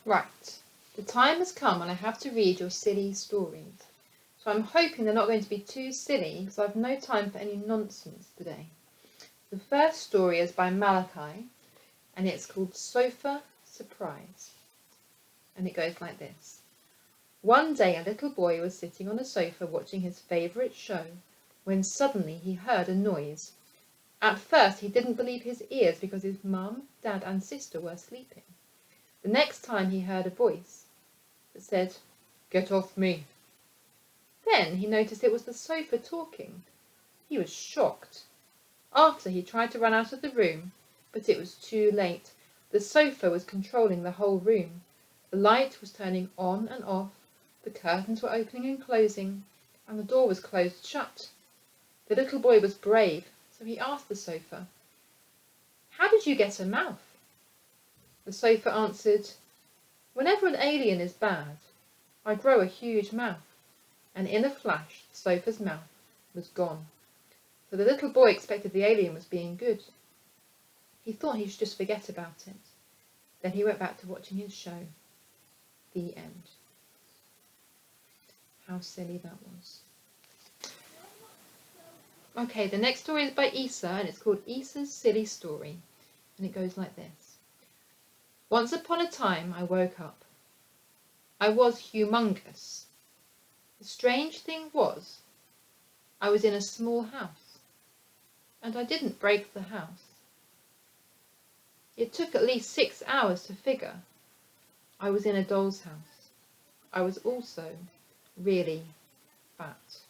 Right, the time has come and I have to read your silly stories. So I'm hoping they're not going to be too silly because I've no time for any nonsense today. The first story is by Malachi and it's called Sofa Surprise. And it goes like this. One day a little boy was sitting on a sofa watching his favourite show when suddenly he heard a noise. At first he didn't believe his ears because his mum, dad and sister were sleeping. The next time he heard a voice that said, "Get off me." Then he noticed it was the sofa talking. He was shocked. After he tried to run out of the room, but it was too late. The sofa was controlling the whole room. The light was turning on and off, the curtains were opening and closing, and the door was closed shut. The little boy was brave, so he asked the sofa, "How did you get a mouth?" The sofa answered, "Whenever an alien is bad, I grow a huge mouth." And in a flash the sofa's mouth was gone. So the little boy expected the alien was being good. He thought he should just forget about it. Then he went back to watching his show. The end. How silly that was. Okay, the next story is by Isa and it's called Isa's Silly Story. And it goes like this. Once upon a time I woke up. I was humongous. The strange thing was, I was in a small house, and I didn't break the house. It took at least 6 hours to figure. I was in a doll's house. I was also really fat.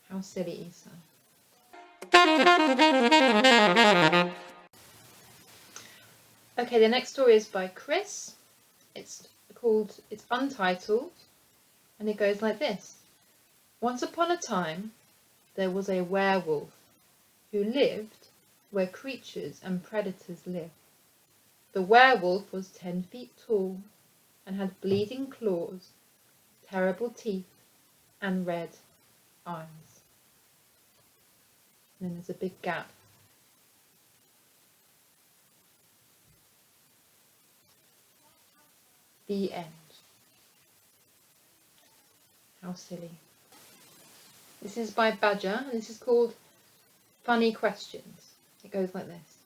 How silly, Isa. Okay, the next story is by Chris. It's untitled, and it goes like this. Once upon a time, there was a werewolf who lived where creatures and predators live. The werewolf was 10 feet tall and had bleeding claws, terrible teeth, and red eyes. And then there's a big gap. The end. How silly. This is by Badger, and this is called Funny Questions. It goes like this.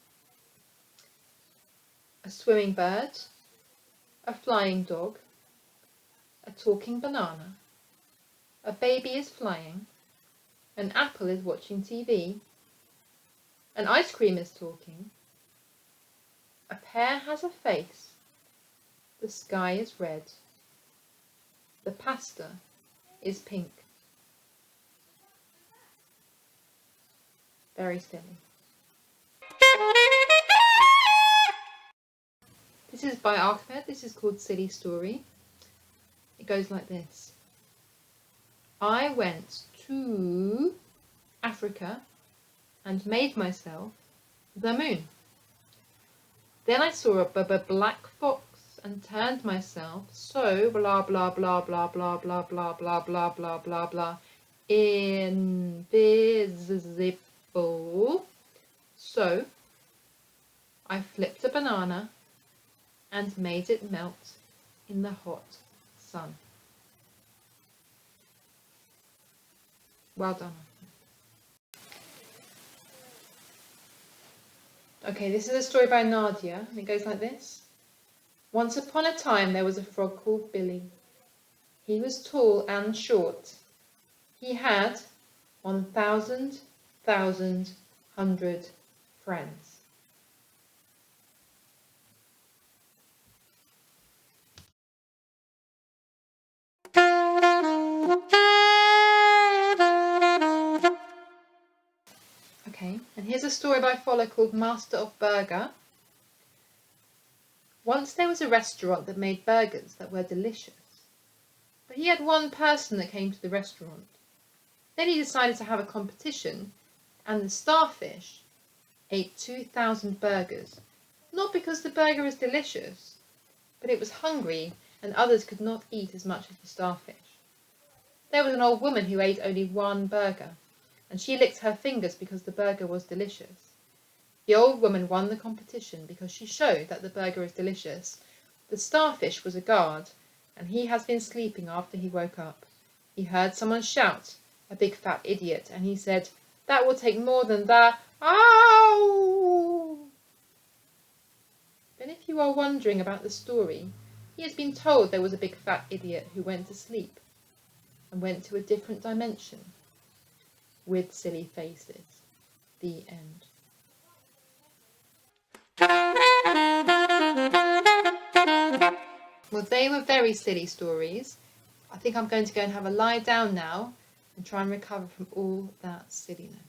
A swimming bird, a flying dog, a talking banana, a baby is flying, an apple is watching TV, an ice cream is talking, a pear has a face, the sky is red, the pasta is pink. Very silly. This is by Ahmed. This is called Silly Story. It goes like this. I went to Africa and made myself the moon. Then I saw a black fox and turned myself so blah blah blah blah blah blah blah blah blah blah blah blah invisible. So I flipped a banana and made it melt in the hot sun. Well done. Okay, this is a story by Nadia, and it goes like this. Once upon a time there was a frog called Billy. He was tall and short. He had 1,000 friends. Okay, and here's a story by Foller called Master of Burger. Once there was a restaurant that made burgers that were delicious, but he had one person that came to the restaurant. Then he decided to have a competition, and the starfish ate 2,000 burgers, not because the burger is delicious, but it was hungry and others could not eat as much as the starfish. There was an old woman who ate only one burger, and she licked her fingers because the burger was delicious. The old woman won the competition because she showed that the burger is delicious. The starfish was a guard, and he has been sleeping after he woke up. He heard someone shout, "A big fat idiot," and he said, "That will take more than that. Ow!" But if you are wondering about the story, he has been told there was a big fat idiot who went to sleep and went to a different dimension with silly faces. The end. Well, they were very silly stories. I think I'm going to go and have a lie down now and try and recover from all that silliness.